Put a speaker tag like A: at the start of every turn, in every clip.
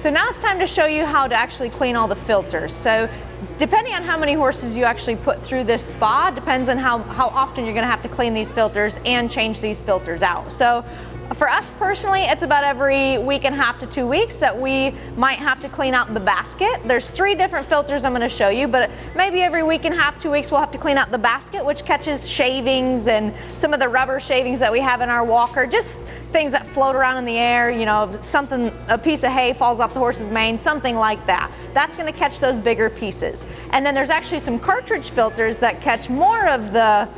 A: So now it's time to show you how to actually clean all the filters. So depending on how many horses you actually put through this spa, depends on how often you're gonna have to clean these filters and change these filters out. So for us personally, it's about every week and a half to 2 weeks that we might have to clean out the basket. There's 3 different filters I'm gonna show you, but maybe every week and a half, 2 weeks, we'll have to clean out the basket, which catches shavings and some of the rubber shavings that we have in our walker, just things that float around in the air, you know, something, a piece of hay falls off the horse's mane, something like that. That's gonna catch those bigger pieces. And then there's actually some cartridge filters that catch more of the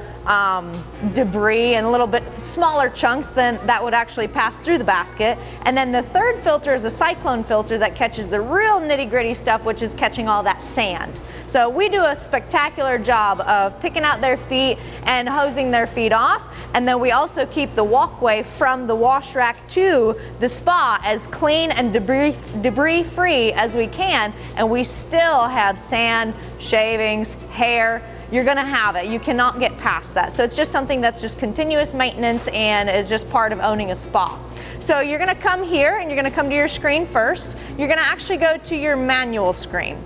A: debris and a little bit smaller chunks than that would actually pass through the basket. And then the third filter is a cyclone filter that catches the real nitty-gritty stuff, which is catching all that sand. So we do a spectacular job of picking out their feet and hosing their feet off, and then we also keep the walkway from the wash rack to the spa as clean and debris free as we can, and we still have sand, shavings, hair. You're gonna have it. You cannot get past that. So it's just something that's just continuous maintenance and is just part of owning a spa. So you're gonna come here and you're gonna come to your screen first. You're gonna actually go to your manual screen.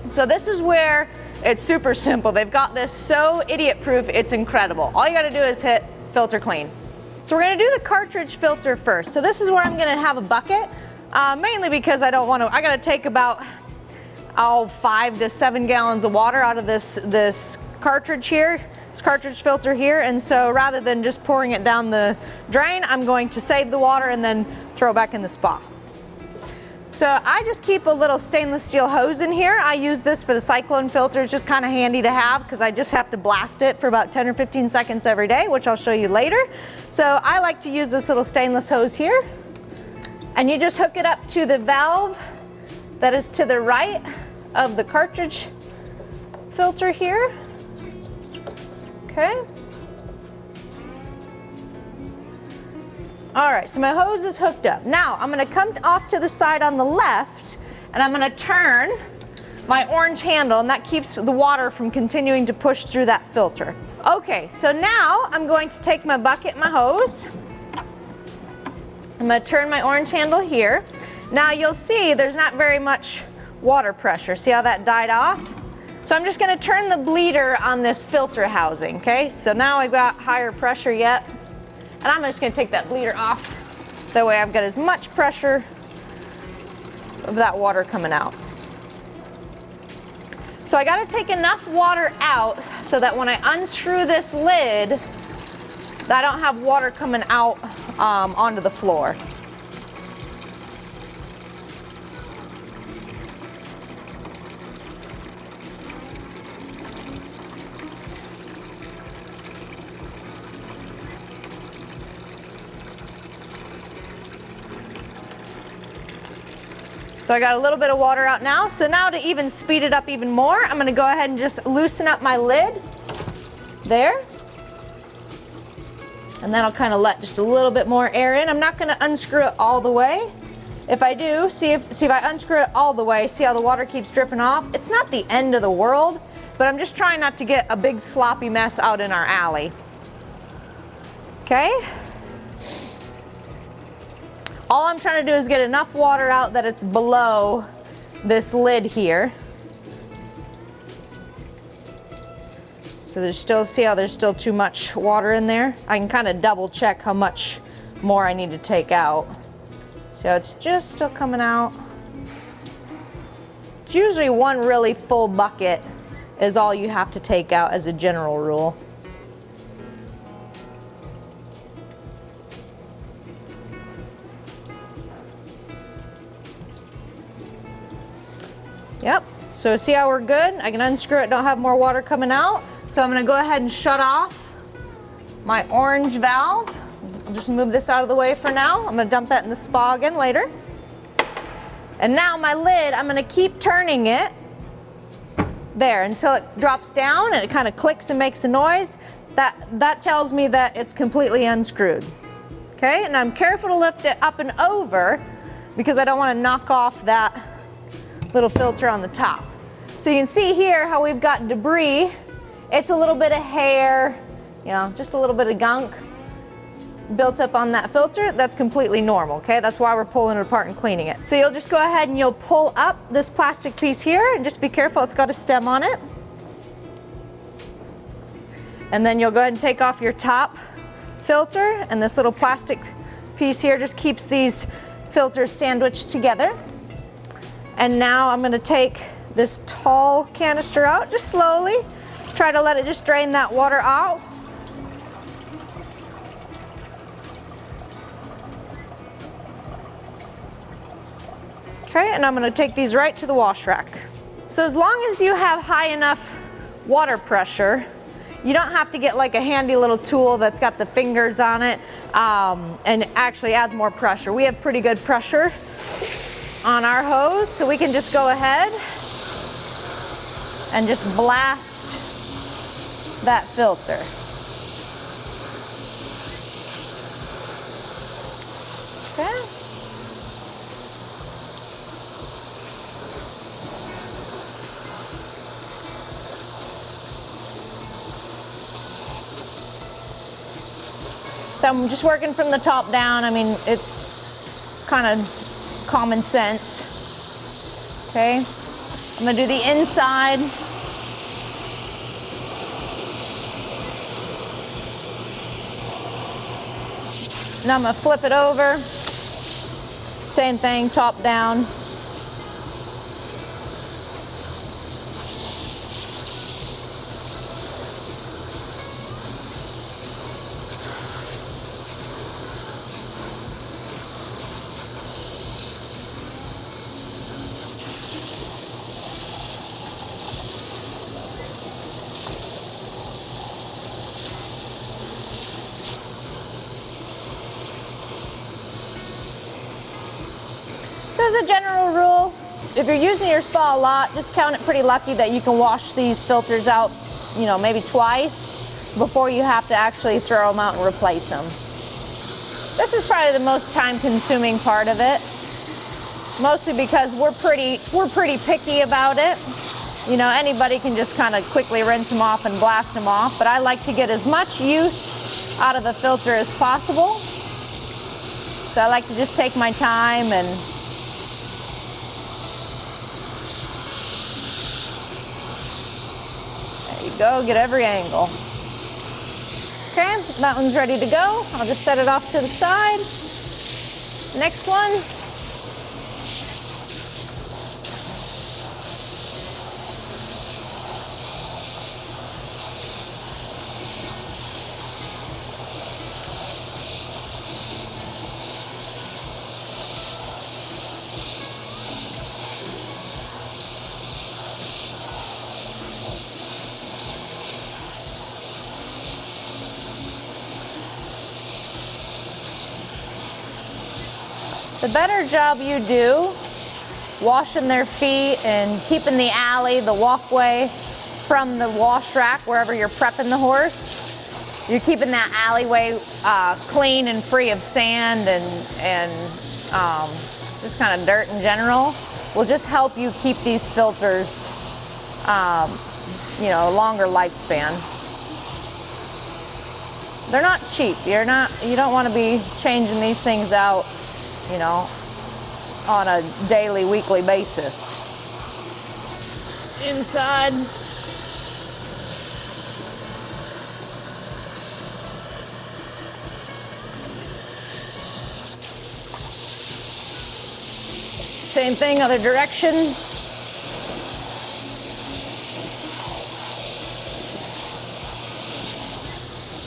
A: So this is where it's super simple. They've got this so idiot proof, it's incredible. All you gotta do is hit filter clean. So we're gonna do the cartridge filter first. So this is where I'm gonna have a bucket, mainly because I gotta take about 5 to 7 gallons of water out of this cartridge here, this cartridge filter here, and so rather than just pouring it down the drain, I'm going to save the water and then throw it back in the spa. So I just keep a little stainless steel hose in here. I use this for the cyclone filter. It's just kind of handy to have because I just have to blast it for about 10 or 15 seconds every day, which I'll show you later. So I like to use this little stainless hose here, and you just hook it up to the valve that is to the right of the cartridge filter here. Okay. All right, so my hose is hooked up. Now I'm gonna come off to the side on the left and I'm gonna turn my orange handle, and that keeps the water from continuing to push through that filter. Okay, so now I'm going to take my bucket, my hose. I'm gonna turn my orange handle here. Now you'll see there's not very much water pressure. See how that died off? So I'm just gonna turn the bleeder on this filter housing, okay? So now I've got higher pressure yet. And I'm just gonna take that bleeder off. That way I've got as much pressure of that water coming out. So I gotta take enough water out so that when I unscrew this lid, I don't have water coming out onto the floor. So I got a little bit of water out now. So now to even speed it up even more, I'm gonna go ahead and just loosen up my lid there. And then I'll kind of let just a little bit more air in. I'm not gonna unscrew it all the way. If I do, see if I unscrew it all the way, see how the water keeps dripping off? It's not the end of the world, but I'm just trying not to get a big sloppy mess out in our alley. Okay? All I'm trying to do is get enough water out that it's below this lid here. So there's still, see how there's still too much water in there? I can kind of double check how much more I need to take out. So it's just still coming out. It's usually one really full bucket is all you have to take out as a general rule. Yep, so see how we're good? I can unscrew it, don't have more water coming out. So I'm gonna go ahead and shut off my orange valve. I'll just move this out of the way for now. I'm gonna dump that in the spa again later. And now my lid, I'm gonna keep turning it there until it drops down and it kind of clicks and makes a noise. That tells me that it's completely unscrewed. Okay, and I'm careful to lift it up and over because I don't wanna knock off that little filter on the top. So you can see here how we've got debris. It's a little bit of hair, you know, just a little bit of gunk. built up on that filter, that's completely normal, okay? That's why we're pulling it apart and cleaning it. So you'll just go ahead and you'll pull up this plastic piece here, and just be careful, it's got a stem on it. And then you'll go ahead and take off your top filter, and this little plastic piece here just keeps these filters sandwiched together. And now I'm going to take this tall canister out, just slowly. Try to let it just drain that water out. Okay, and I'm going to take these right to the wash rack. So as long as you have high enough water pressure, you don't have to get like a handy little tool that's got the fingers on it and actually adds more pressure. We have pretty good pressure on our hose, so we can just go ahead and just blast that filter. Okay. So I'm just working from the top down. I mean, it's kind of common sense. Okay, I'm gonna do the inside. Now I'm gonna flip it over. Same thing, top down. So as a general rule, if you're using your spa a lot, just count it pretty lucky that you can wash these filters out, you know, maybe twice before you have to actually throw them out and replace them. This is probably the most time-consuming part of it, mostly because we're pretty picky about it. You know, anybody can just kind of quickly rinse them off and blast them off, but I like to get as much use out of the filter as possible. So I like to just take my time and go, get every angle. Okay, that one's ready to go. I'll just set it off to the side. Next one. The better job you do washing their feet and keeping the alley, the walkway from the wash rack, wherever you're prepping the horse, you're keeping that alleyway clean and free of sand and just kind of dirt in general, will just help you keep these filters, you know, a longer lifespan. They're not cheap. You don't want to be changing these things out, you know, on a daily, weekly basis. Inside. Same thing, other direction.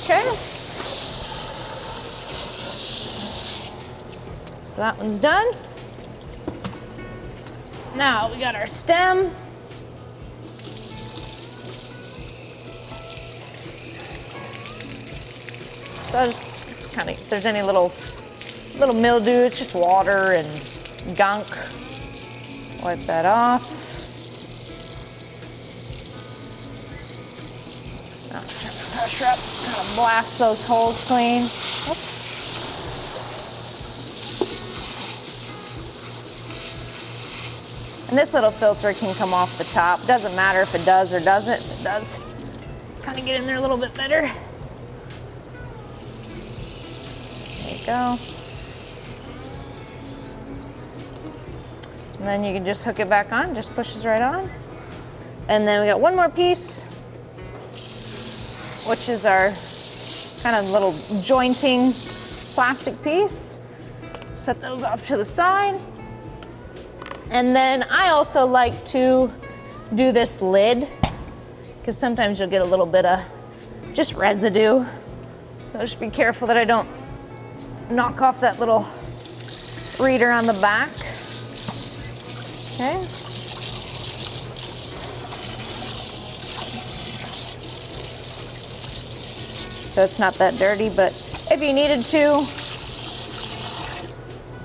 A: Okay. So that one's done. Now we got our stem. So I just kind of, if there's any little mildew, it's just water and gunk. Wipe that off. Now turn the pressure up, kind of blast those holes clean. Oops. And this little filter can come off the top. Doesn't matter if it does or doesn't. It does kind of get in there a little bit better. There you go. And then you can just hook it back on, just pushes right on. And then we got one more piece, which is our kind of little jointing plastic piece. Set those off to the side. And then I also like to do this lid, because sometimes you'll get a little bit of just residue. So just be careful that I don't knock off that little reader on the back. Okay. So it's not that dirty, but if you needed to,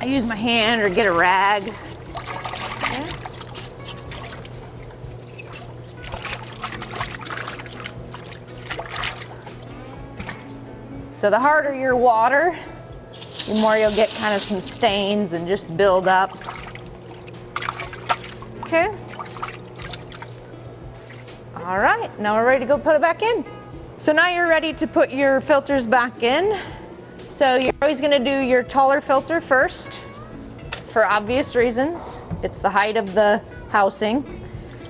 A: I use my hand or get a rag. Okay. So the harder your water, the more you'll get kind of some stains and just build up. Okay. All right, now we're ready to go put it back in. So now you're ready to put your filters back in. So you're always gonna do your taller filter first, for obvious reasons. It's the height of the housing.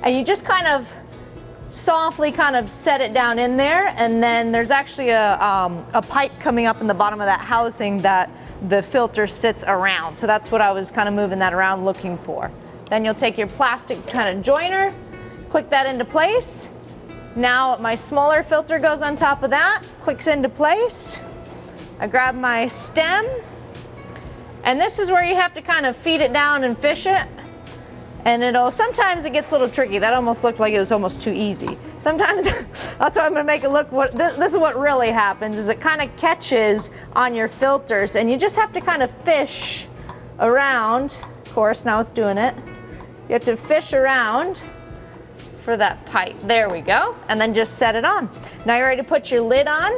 A: And you just kind of softly kind of set it down in there, and then there's actually a pipe coming up in the bottom of that housing that the filter sits around. So that's what I was kind of moving that around looking for. Then you'll take your plastic kind of joiner, click that into place. Now my smaller filter goes on top of that, clicks into place. I grab my stem, and this is where you have to kind of feed it down and fish it. And sometimes it gets a little tricky. That almost looked like it was almost too easy. Sometimes, that's why I'm gonna make it look, this is what really happens, is it kind of catches on your filters, and you just have to kind of fish around. Of course, now it's doing it. You have to fish around for that pipe. There we go. And then just set it on. Now you're ready to put your lid on.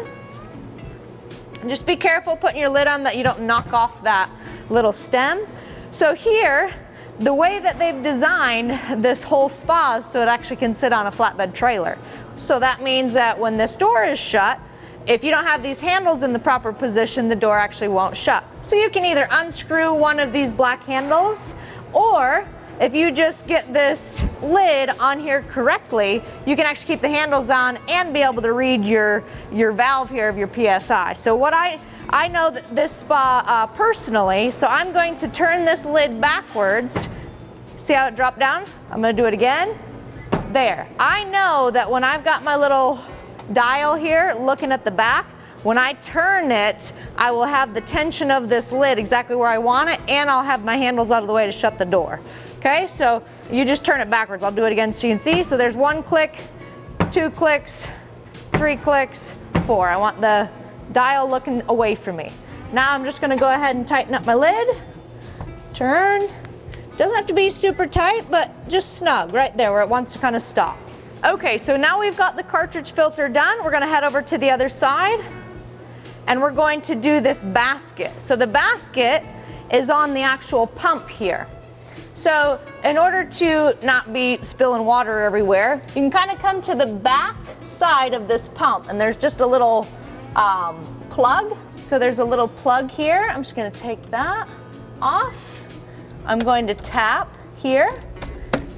A: And just be careful putting your lid on that you don't knock off that little stem. So here, the way that they've designed this whole spa is so it actually can sit on a flatbed trailer. So that means that when this door is shut, if you don't have these handles in the proper position, the door actually won't shut. So you can either unscrew one of these black handles, or if you just get this lid on here correctly, you can actually keep the handles on and be able to read your valve here of your PSI. So what I know that this spa personally, so I'm going to turn this lid backwards. See how it dropped down? I'm gonna do it again. There. I know that when I've got my little dial here looking at the back, when I turn it, I will have the tension of this lid exactly where I want it, and I'll have my handles out of the way to shut the door. Okay, so you just turn it backwards. I'll do it again so you can see. So there's 1 click, 2 clicks, 3 clicks, 4. I want the dial looking away from me. Now I'm just gonna go ahead and tighten up my lid. Turn. Doesn't have to be super tight, but just snug right there where it wants to kind of stop. Okay, so now we've got the cartridge filter done. We're gonna head over to the other side, and we're going to do this basket. So the basket is on the actual pump here. So in order to not be spilling water everywhere, you can kind of come to the back side of this pump, and there's just a little plug. So there's a little plug here. I'm just gonna take that off. I'm going to tap here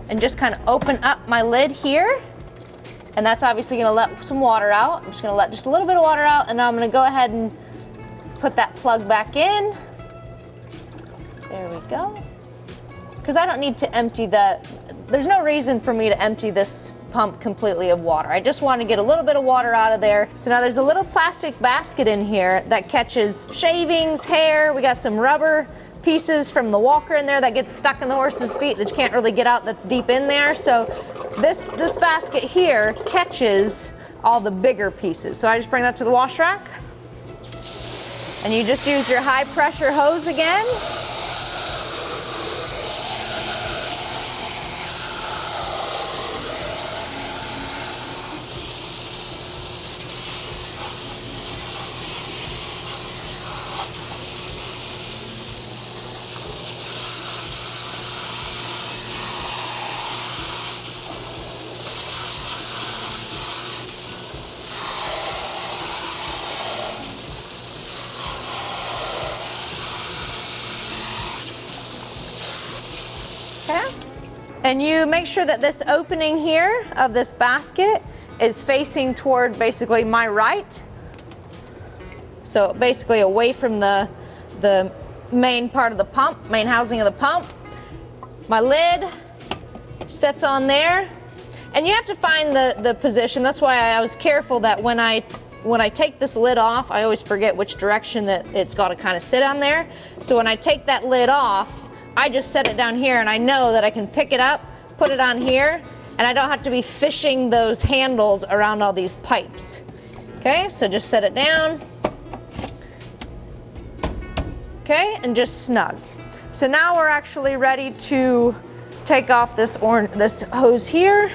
A: and just kind of open up my lid here. And that's obviously gonna let some water out. I'm just gonna let just a little bit of water out, and now I'm gonna go ahead and put that plug back in. There we go. Because I don't need to empty there's no reason for me to empty this pump completely of water. I just want to get a little bit of water out of there. So now there's a little plastic basket in here that catches shavings, hair. We got some rubber pieces from the walker in there that gets stuck in the horse's feet that you can't really get out, that's deep in there. So this basket here catches all the bigger pieces. So I just bring that to the wash rack, and you just use your high pressure hose again. And you make sure that this opening here of this basket is facing toward basically my right. So basically away from the main part of the pump, main housing of the pump. My lid sets on there. And you have to find the position. That's why I was careful that when I take this lid off, I always forget which direction that it's got to kind of sit on there. So when I take that lid off, I just set it down here and I know that I can pick it up, put it on here, and I don't have to be fishing those handles around all these pipes. Okay, so just set it down. Okay, and just snug. So now we're actually ready to take off this hose here.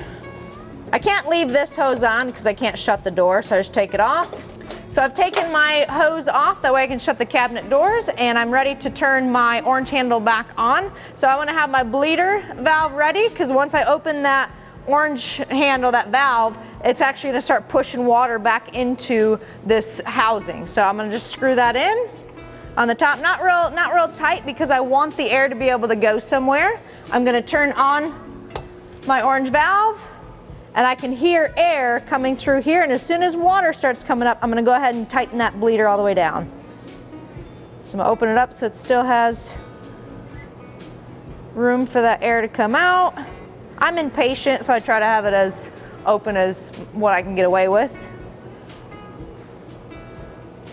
A: I can't leave this hose on because I can't shut the door, so I just take it off. So I've taken my hose off, that way I can shut the cabinet doors, and I'm ready to turn my orange handle back on. So I want to have my bleeder valve ready, because once I open that orange handle, that valve, it's actually going to start pushing water back into this housing. So I'm going to just screw that in on the top, not real tight, because I want the air to be able to go somewhere. I'm going to turn on my orange valve, and I can hear air coming through here, and as soon as water starts coming up, I'm going to go ahead and tighten that bleeder all the way down. So I'm going to open it up so it still has room for that air to come out. I'm impatient, so I try to have it as open as what I can get away with.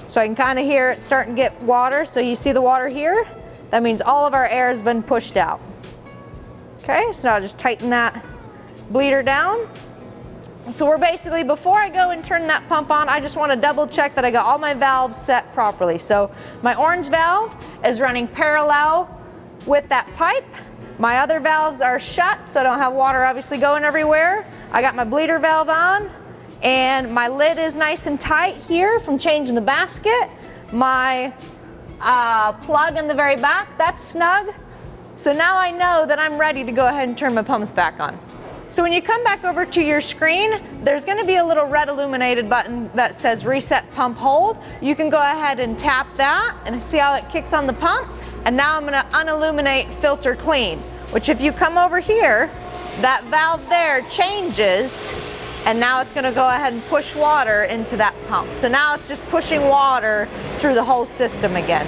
A: So I can kind of hear it starting to get water. So you see the water here? That means all of our air has been pushed out. Okay, so now I'll just tighten that bleeder down. So we're basically, before I go and turn that pump on, I just want to double check that I got all my valves set properly. So my orange valve is running parallel with that pipe. My other valves are shut, so I don't have water obviously going everywhere. I got my bleeder valve on, and my lid is nice and tight here from changing the basket. My plug in the very back, that's snug. So now I know that I'm ready to go ahead and turn my pumps back on. So when you come back over to your screen, there's going to be a little red illuminated button that says Reset Pump Hold. You can go ahead and tap that and see how it kicks on the pump. And now I'm going to unilluminate Filter Clean, which if you come over here, that valve there changes, and now it's going to go ahead and push water into that pump. So now it's just pushing water through the whole system again.